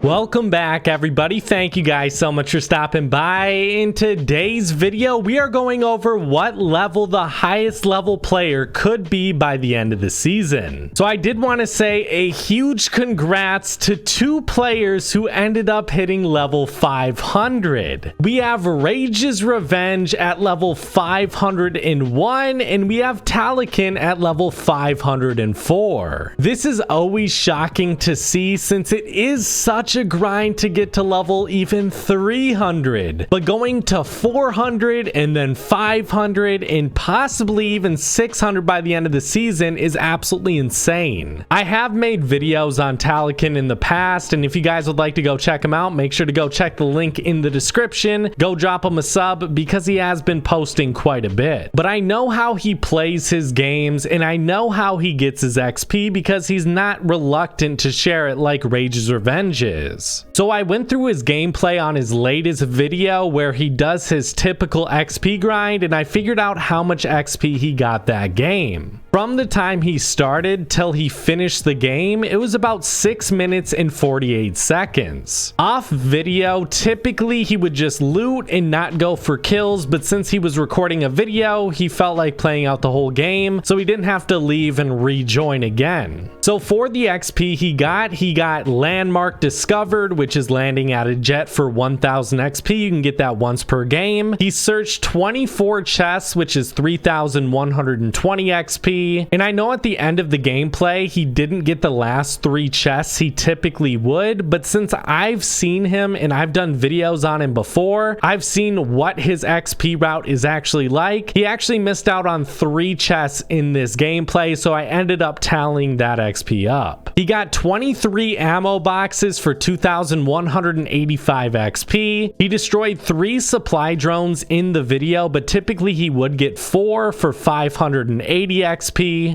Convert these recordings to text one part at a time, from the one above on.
Welcome back, everybody. Thank you guys so much for stopping by. In today's video, we are going over what level the highest level player could be by the end of the season. So I did want to say a huge congrats to two players who ended up hitting level 500. We have Rage's Revenge at level 501, and we have Talakin at level 504. This is always shocking to see since it is such a grind to get to level even 300, but going to 400 and then 500 and possibly even 600 by the end of the season is absolutely insane. I have made videos on Talakin in the past, and if you guys would like to go check him out, make sure to go check the link in the description. Go drop him a sub because he has been posting quite a bit. But I know how he plays his games, and I know how he gets his XP because he's not reluctant to share it like Rage's Revenge is. So I went through his gameplay on his latest video where he does his typical XP grind, and I figured out how much XP he got that game. From the time he started till he finished the game, it was about 6 minutes and 48 seconds. Off video, typically he would just loot and not go for kills, but since he was recording a video, he felt like playing out the whole game, so he didn't have to leave and rejoin again. So for the XP he got Landmark Discovered, which is landing at a jet for 1000 XP. You can get that once per game. He searched 24 chests, which is 3120 XP. And I know at the end of the gameplay, he didn't get the last 3 chests he typically would, but since I've seen him and I've done videos on him before, I've seen what his XP route is actually like. He actually missed out on 3 chests in this gameplay, so I ended up tallying that XP up. He got 23 ammo boxes for 2185 XP. He destroyed 3 supply drones in the video, but typically he would get 4 for 580 XP.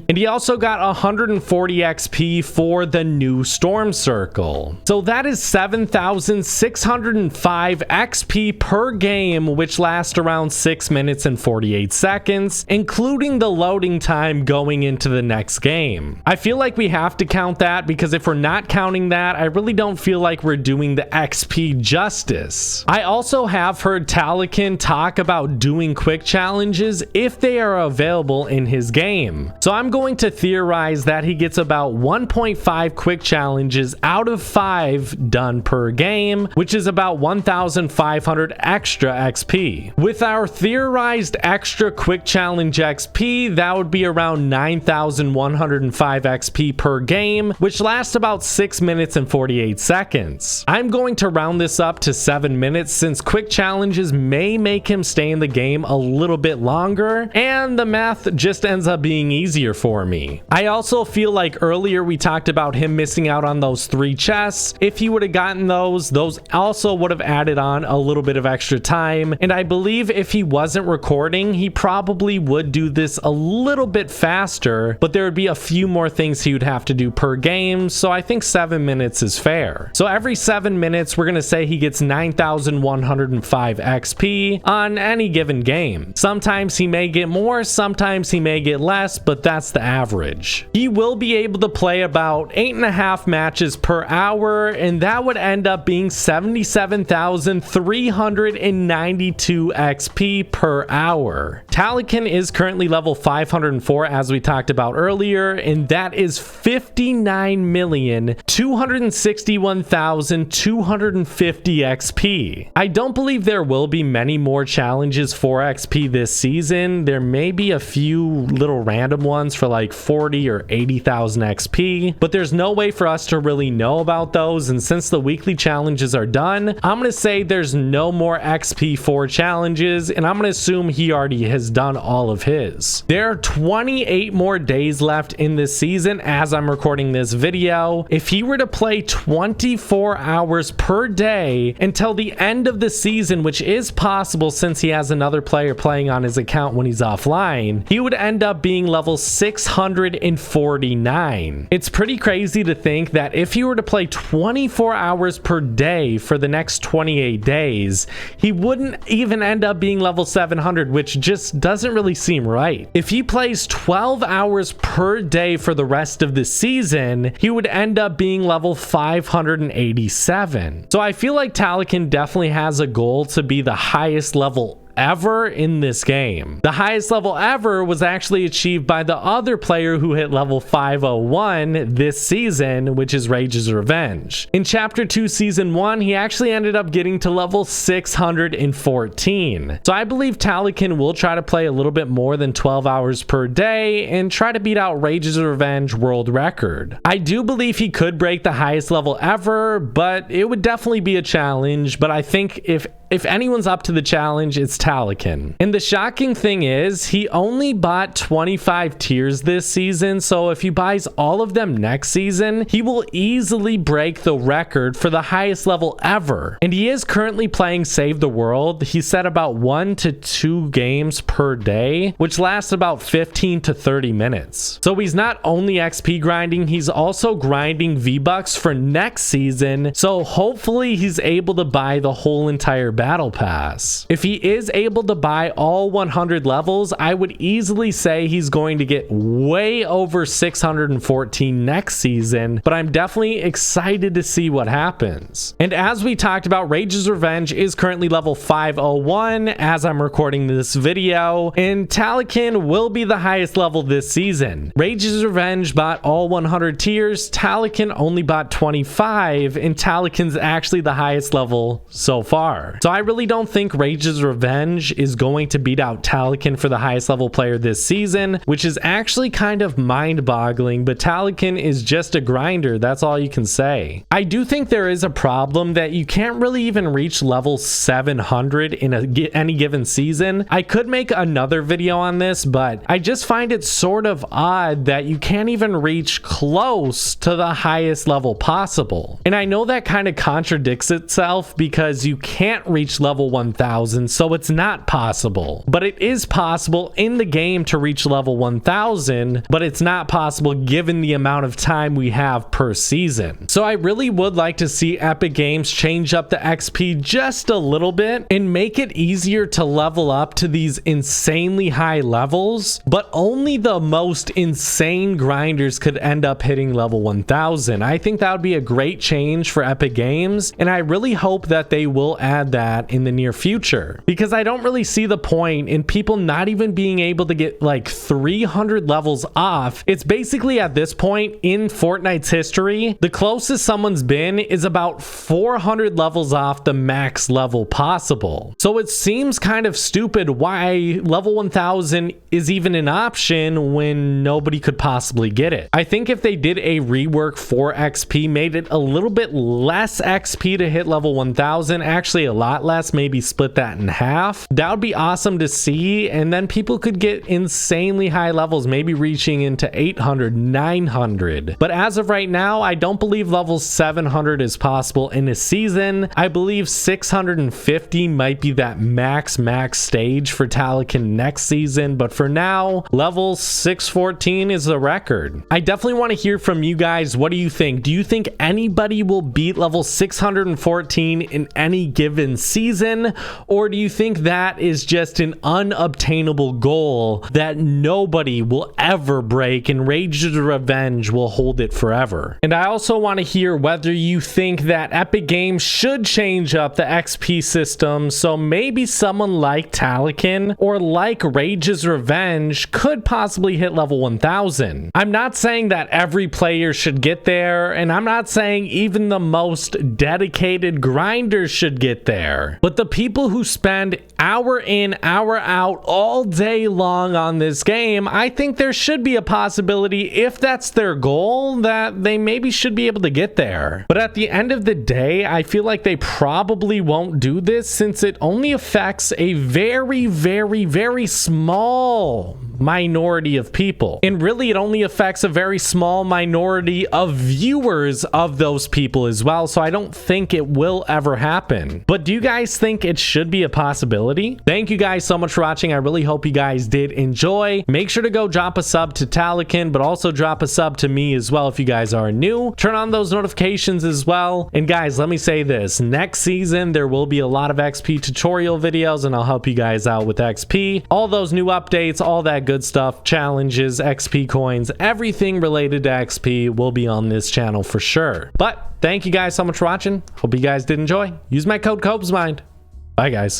And he also got 140 XP for the new storm circle. So that is 7,605 XP per game, which lasts around 6 minutes and 48 seconds, including the loading time going into the next game. I feel like we have to count that because if we're not counting that, I really don't feel like we're doing the XP justice. I also have heard Talakin talk about doing quick challenges if they are available in his game. So I'm going to theorize that he gets about 1.5 quick challenges out of 5 done per game, which is about 1,500 extra XP. With our theorized extra quick challenge XP, that would be around 9,105 XP per game, which lasts about 6 minutes and 48 seconds. I'm going to round this up to 7 minutes since quick challenges may make him stay in the game a little bit longer, and the math just ends up being easier for me. I also feel like earlier we talked about him missing out on those 3 chests. If he would have gotten those also would have added on a little bit of extra time, and I believe if he wasn't recording, he probably would do this a little bit faster, but there would be a few more things he would have to do per game, so I think 7 minutes is fair. So every 7 minutes, we're going to say he gets 9,105 XP on any given game. Sometimes he may get more, sometimes he may get less, but that's the average. He will be able to play about 8.5 matches per hour, and that would end up being 77,392 XP per hour. Talakin is currently level 504 as we talked about earlier, and that is 59,261,250 XP. I don't believe there will be many more challenges for XP this season. There may be a few little random ones for like 40 or 80,000 XP, but there's no way for us to really know about those, and since the weekly challenges are done, I'm going to say there's no more XP for challenges, and I'm going to assume he already has done all of his. There are 28 more days left in this season as I'm recording this video. If he were to play 24 hours per day until the end of the season, which is possible since he has another player playing on his account when he's offline, he would end up being level 649. It's pretty crazy to think that if he were to play 24 hours per day for the next 28 days, he wouldn't even end up being level 700, which just just doesn't really seem right. If he plays 12 hours per day for the rest of the season, he would end up being level 587. So I feel like Talikin definitely has a goal to be the highest level ever in this game. The highest level ever was actually achieved by the other player who hit level 501 this season, which is Rage's Revenge. In Chapter 2 Season 1, he actually ended up getting to level 614. So I believe Talikin will try to play a little bit more than 12 hours per day and try to beat out Rage's Revenge world record. I do believe he could break the highest level ever, but it would definitely be a challenge. But I think if anyone's up to the challenge, it's Talikin. And the shocking thing is, he only bought 25 tiers this season, so if he buys all of them next season, he will easily break the record for the highest level ever. And he is currently playing Save the World. He said about 1 to 2 games per day, which lasts about 15 to 30 minutes. So he's not only XP grinding, he's also grinding V-Bucks for next season, so hopefully he's able to buy the whole entire battle pass. If he is able to buy all 100 levels, I would easily say he's going to get way over 614 next season, but I'm definitely excited to see what happens. And as we talked about, Rage's Revenge is currently level 501 as I'm recording this video, and Talikin will be the highest level this season. Rage's Revenge bought all 100 tiers, Talikin only bought 25, and Talikin's actually the highest level so far. So I really don't think Rage's Revenge is going to beat out Talikin for the highest level player this season, which is actually kind of mind-boggling, but Talikin is just a grinder, that's all you can say. I do think there is a problem that you can't really even reach level 700 in any given season. I could make another video on this, but I just find it sort of odd that you can't even reach close to the highest level possible. And I know that kind of contradicts itself because you can't reach level 1000, so it's not possible. But it is possible in the game to reach level 1000, but it's not possible given the amount of time we have per season. So I really would like to see Epic Games change up the XP just a little bit and make it easier to level up to these insanely high levels, but only the most insane grinders could end up hitting level 1000. I think that would be a great change for Epic Games, and I really hope that they will add that in the near future, because I don't really see the point in people not even being able to get like 300 levels off. It's basically at this point in Fortnite's history, the closest someone's been is about 400 levels off the max level possible. So it seems kind of stupid why level 1000 is even an option when nobody could possibly get it. I think if they did a rework for XP, made it a little bit less XP to hit level 1000, actually a lot less, maybe split that in half, that would be awesome to see, and then people could get insanely high levels, maybe reaching into 800, 900. But as of right now, I don't believe level 700 is possible in a season. I believe 650 might be that max stage for Talikin next season, but for now, level 614 is the record. I definitely want to hear from you guys. What do you think? Do you think anybody will beat level 614 in any given season, or do you think that is just an unobtainable goal that nobody will ever break and Rage's Revenge will hold it forever? And I also want to hear whether you think that Epic Games should change up the XP system so maybe someone like Talikin or like Rage's Revenge could possibly hit level 1000. I'm not saying that every player should get there, and I'm not saying even the most dedicated grinders should get there, but the people who spend hour in, hour out all day long on this game, I think there should be a possibility, if that's their goal, that they maybe should be able to get there. But at the end of the day, I feel like they probably won't do this since it only affects a very small minority of people. And really, it only affects a very small minority of viewers of those people as well. So I don't think it will ever happen. But do you guys think it should be a possibility? Thank you guys so much for watching. I really hope you guys did enjoy. Make sure to go drop a sub to Talikin, but also drop a sub to me as well if you guys are new. Turn on those notifications as well. And guys, let me say this. Next season, there will be a lot of XP tutorial videos, and I'll help you guys out with XP. All those new updates, all that good stuff, challenges, XP coins, everything related to XP will be on this channel for sure. But thank you guys so much for watching. Hope you guys did enjoy. Use my code COBESMIND. Bye, guys.